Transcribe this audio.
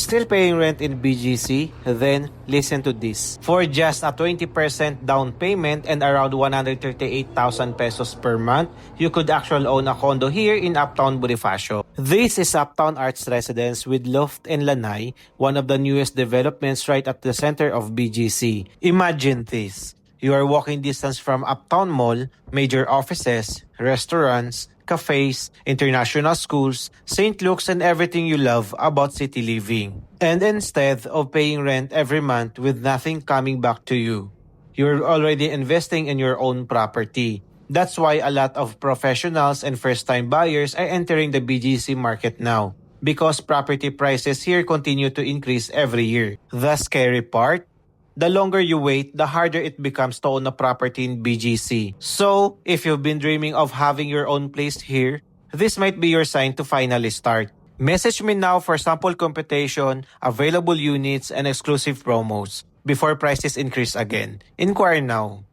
Still paying rent in BGC? Then listen to this. For just a 20% down payment and around 138,000 pesos per month, you could actually own a condo here in Uptown Bonifacio. This is Uptown Arts Residence with loft and lanai, one of the newest developments right at the center of BGC. Imagine this. You are walking distance from Uptown Mall, major offices, restaurants, cafes, international schools, St. Luke's, and everything you love about city living. And instead of paying rent every month with nothing coming back to you, you're already investing in your own property. That's why a lot of professionals and first-time buyers are entering the BGC market now, because property prices here continue to increase every year. The scary part? The longer you wait, the harder it becomes to own a property in BGC. So, if you've been dreaming of having your own place here, this might be your sign to finally start. Message me now for sample computation, available units, and exclusive promos before prices increase again. Inquire now.